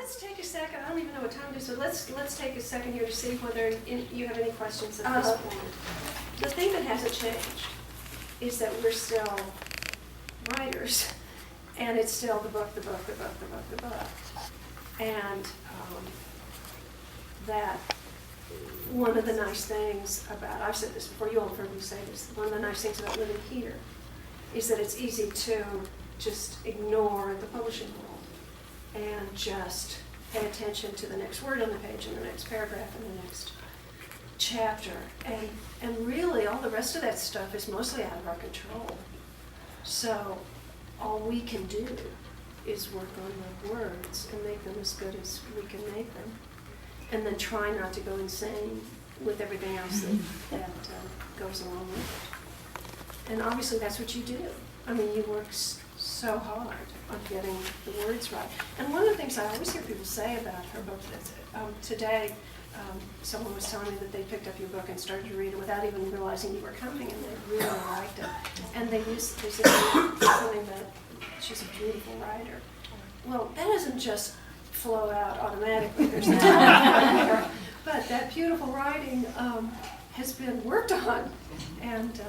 let's take a second. I don't even know what time it is, so let's take a second here to see whether you have any questions at this point. The thing that hasn't changed is that we're still writers, and it's still the book. And that one of the nice things about, I've said this before, you all have heard me say this, one of the nice things about living here is that it's easy to just ignore the publishing world and just pay attention to the next word on the page and the next paragraph and the next chapter. And really all the rest of that stuff is mostly out of our control. So all we can do is work on the words and make them as good as we can make them. And then try not to go insane with everything else that goes along with it. And obviously that's what you do. I mean, you work so hard on getting the words right. And one of the things I always hear people say about her book, today someone was telling me that they picked up your book and started to read it without even realizing you were coming, and they really liked it. And they said something that she's a beautiful writer. Well, that doesn't just flow out automatically. There's a time there. But that beautiful writing has been worked on and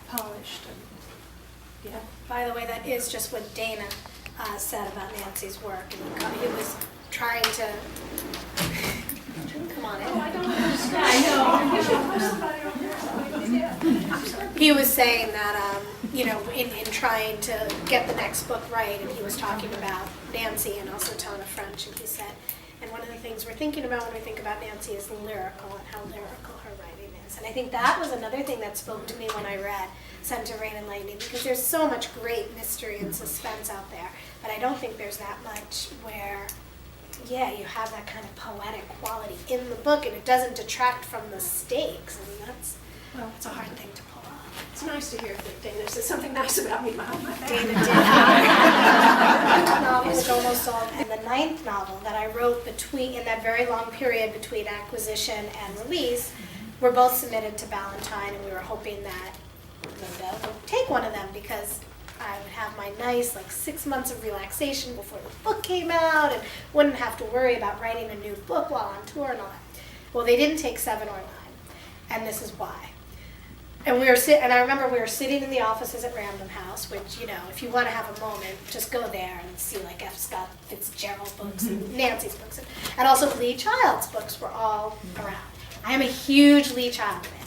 polished. And, yeah. By the way, that is just what Dana said about Nancy's work. And he was trying to... Come on in. Oh, I don't understand. I know. He was saying that, in trying to get the next book right, and he was talking about Nancy and also Tana French, and he said, and one of the things we're thinking about when we think about Nancy is lyrical and how lyrical her writing is. And I think that was another thing that spoke to me when I read Sent to Rain and Lightning, because there's so much great mystery and suspense out there, but I don't think there's that much where, yeah, you have that kind of poetic quality in the book, and it doesn't detract from the stakes. I mean, that's a hard thing to pull off. It's nice to hear that Dana said something nice about me behind my back. Dana did. The novel is almost all, and the 9th novel that I wrote in that very long period between acquisition and release, were both submitted to Ballantine, and we were hoping that Linda would take one of them because I would have my nice 6 months of relaxation before the book came out and wouldn't have to worry about writing a new book while on tour and all that. Well, they didn't take 7 or 9, and this is why. And I remember we were sitting in the offices at Random House, which, if you want to have a moment, just go there and see F. Scott Fitzgerald books and Nancy's books. And also Lee Child's books were all around. I am a huge Lee Child fan.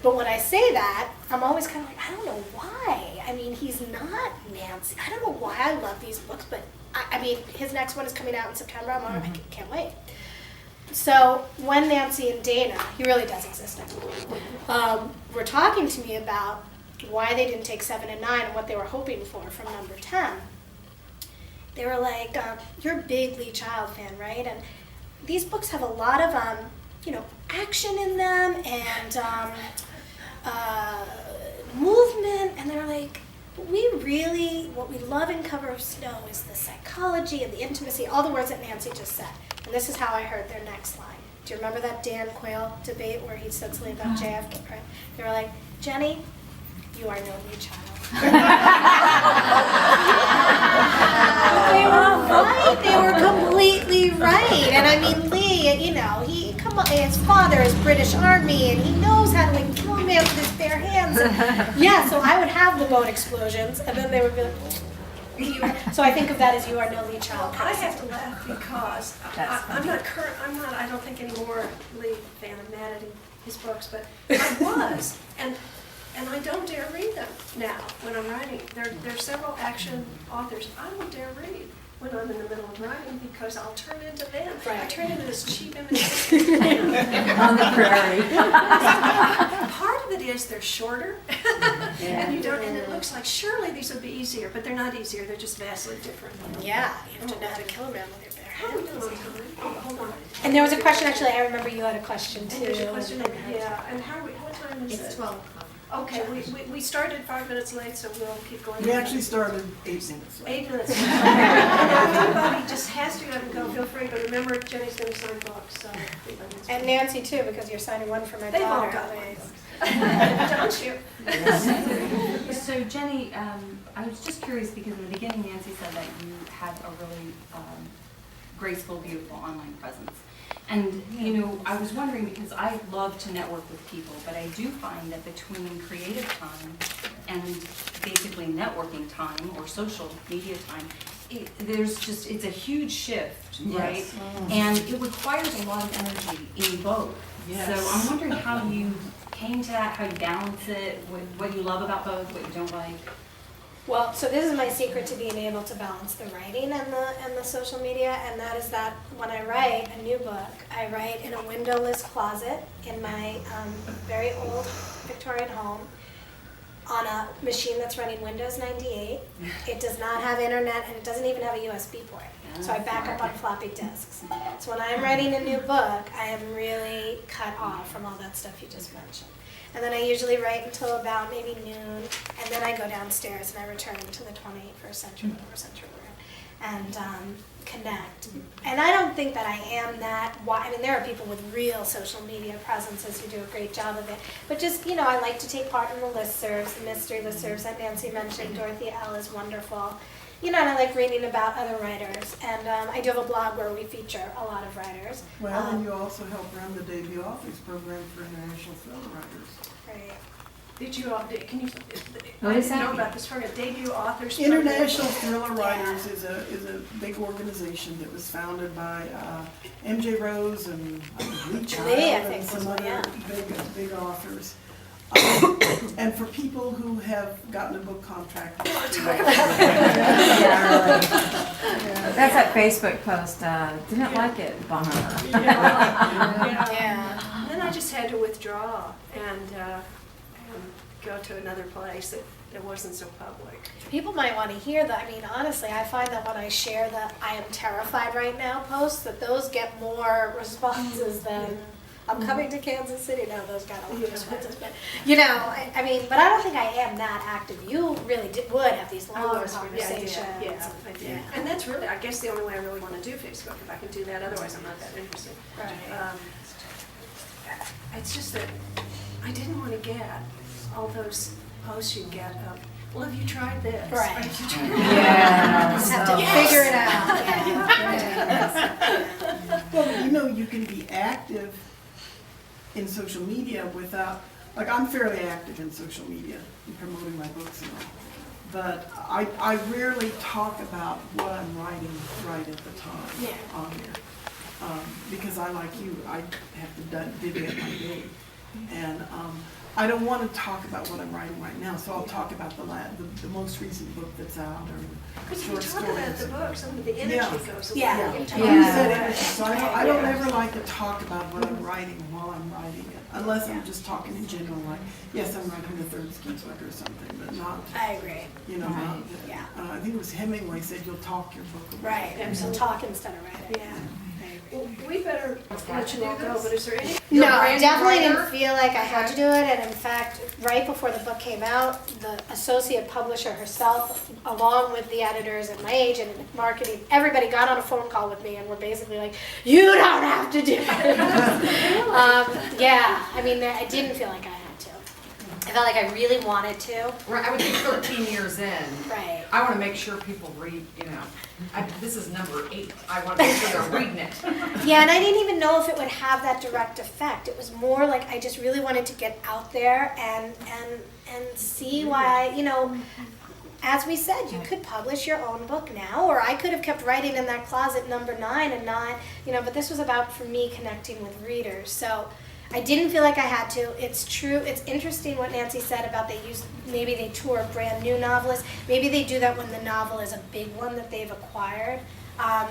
But when I say that, I'm always kind of I don't know why. I mean, he's not Nancy. I don't know why I love these books, but I mean, his next one is coming out in September. I can't wait. So when Nancy and Dana, he really does exist now, were talking to me about why they didn't take 7 and 9 and what they were hoping for from number 10, they were like, you're a big Lee Child fan, right? And these books have a lot of, action in them and movement, and they're like, what we love in Cover of Snow is the psychology and the intimacy, all the words that Nancy just said. And this is how I heard their next line. Do you remember that Dan Quayle debate where he said something about JFK? Right? They were like, Jenny, you are no Lee Child. They were right. They were completely right. And I mean, Lee, his father is British Army, and he knows how to kill a man with his bare hands. And, so I would have the boat explosions, and then they would be like, so I think of that as you are no Lee Child. I have to laugh because I don't think anymore Lee fan. I'm mad at his books, but I was. And I don't dare read them now when I'm writing. There are several action authors I don't dare read when I'm in the middle of writing because I'll turn into them. Right. I turn into this cheap image on the prairie. Part of it is they're shorter, and it looks like surely these would be easier, but they're not easier. They're just vastly different. Yeah, you have to know how to kill a man with your bare How are we doing on time? Oh, hold on. And there was a question, actually, I remember you had a question too. And there's a question, and what time is it? It's 12 o'clock. Okay, we started 5 minutes late, so we'll keep going. We actually started 8 minutes late. 8 minutes. And everybody just has to get up and go. Feel free, but remember, Jenny's going to sign books. So and Nancy too, because you're signing one for my They've daughter. They've all got one. Don't you? So Jenny, I was just curious because in the beginning Nancy said that you had a really graceful, beautiful online presence. And, you know, I was wondering, because I love to network with people, but I do find that between creative time and basically networking time or social media time, it's a huge shift, right? Yes. And it requires a lot of energy in both. Yes. So I'm wondering how you came to that, how you balance it, what you love about both, what you don't like. Well, so this is my secret to being able to balance the writing and the social media, and that is that when I write a new book, I write in a windowless closet in my very old Victorian home on a machine that's running Windows 98. It does not have internet, and it doesn't even have a USB port. So I back up on floppy disks. So when I'm writing a new book, I am really cut off from all that stuff you just mentioned. And then I usually write until about maybe noon, and then I go downstairs and I return to the 21st century room and connect. And I don't think that I am that, I mean, there are people with real social media presences who do a great job of it. But just, you know, I like to take part in the listservs, the mystery listservs that Nancy mentioned. Dorothy L. is wonderful. You know, and I like reading about other writers. And I do have a blog where we feature a lot of writers. Well, and you also help run the debut authors program for international thriller writers. Right. Can you, What I is didn't know that? about this program, debut authors program. International Thriller Writers is a big organization that was founded by M.J. Rose and Lee Child Lee, I and think, some was one, other yeah. big authors. And for people who have gotten a book contract. That's that Facebook post, didn't like it, bummer. Yeah. And then I just had to withdraw and go to another place that wasn't so public. People might want to hear that. I mean, honestly, I find that when I share the I am terrified right now posts, that those get more responses than I'm coming to Kansas City. No, those got a lot of responses. But, you know, I mean, but I don't think I am that active. You really would have these long conversations. Yeah, I did. And that's really, I guess, the only way I really want to do Facebook, if I can do that. Otherwise, I'm not that interested. Right. It's just that I didn't want to get all those posts you get of, well, have you tried this? Right. Or, have you tried Yeah. Just have to figure it out. Yeah. Well, you know, you can be active in social media without, like, I'm fairly active in social media in promoting my books and all. But I rarely talk about what I'm writing right at the time on here. Because I, like you, I have to divvy up my day. And I don't want to talk about what I'm writing right now, so I'll talk about the most recent book that's out, or Because if you short talk about stories. the book, some of the energy Yeah. goes away. Yeah. I use Yeah. that energy, so I don't ever like to talk about what I'm writing while I'm writing it, unless I'm just talking in general, like, yes, I'm writing the third ski book or something, but not, I agree. you know, not, Yeah. I think it was Hemingway said you'll talk your book away. Right. And so talk instead of writing. Yeah. Well, we better let you all go, but is there any? No, I definitely didn't feel like I had to do it, and in fact, right before the book came out, the associate publisher herself, along with the editors and my agent and marketing, everybody got on a phone call with me and were basically like, you don't have to do it. Yeah, I mean, I didn't feel like I had to. I felt like I really wanted to. Right, I would think 13 years in, Right. I want to make sure people read, you know, this is number 8. I want to make sure they're reading it. Yeah, and I didn't even know if it would have that direct effect. It was more like I just really wanted to get out there and see why, you know, as we said, you could publish your own book now, or I could have kept writing in that closet number 9 and not, you know, but this was about, for me, connecting with readers. So I didn't feel like I had to. It's true. It's interesting what Nancy said about maybe they tour brand new novelists. Maybe they do that when the novel is a big one that they've acquired. I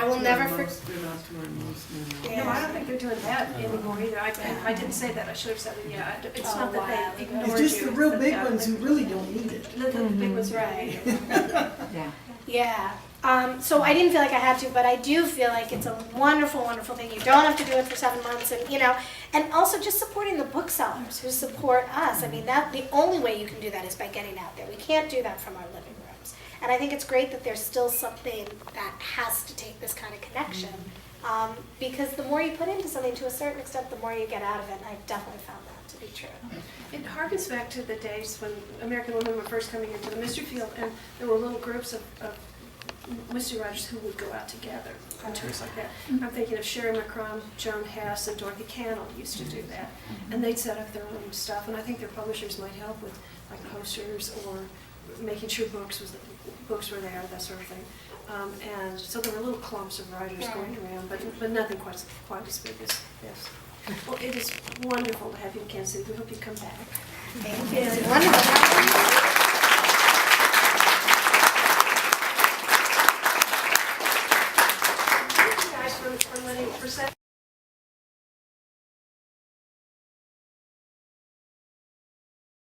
will never forget. They're not touring most now. No, I don't think they're doing that anymore either. I didn't say that. I should have said it. Yeah, it's not that they ignored you. It's just the real that big that- ones who really don't need it. The big ones, Right. Yeah. Yeah. So I didn't feel like I had to, but I do feel like it's a wonderful, wonderful thing. You don't have to do it for 7 months, and you know, and also just supporting the booksellers who support us. I mean, the only way you can do that is by getting out there. We can't do that from our living rooms, and I think it's great that there's still something that has to take this kind of connection, because the more you put into something, to a certain extent, the more you get out of it. And I've definitely found that to be true. It harkens back to the days when American women were first coming into the mystery field, and there were little groups of mystery writers who would go out together on tours like that. I'm thinking of Sherry McCrum, Joan Hess, and Dorothy Cannell used to do that. And they'd set up their own stuff, and I think their publishers might help with like posters or making sure books were there, that sort of thing. And so there were little clumps of writers going around, but nothing quite as big as this. Well, it is wonderful to have you in Kansas City. We hope you come back. Thank you. It's wonderful.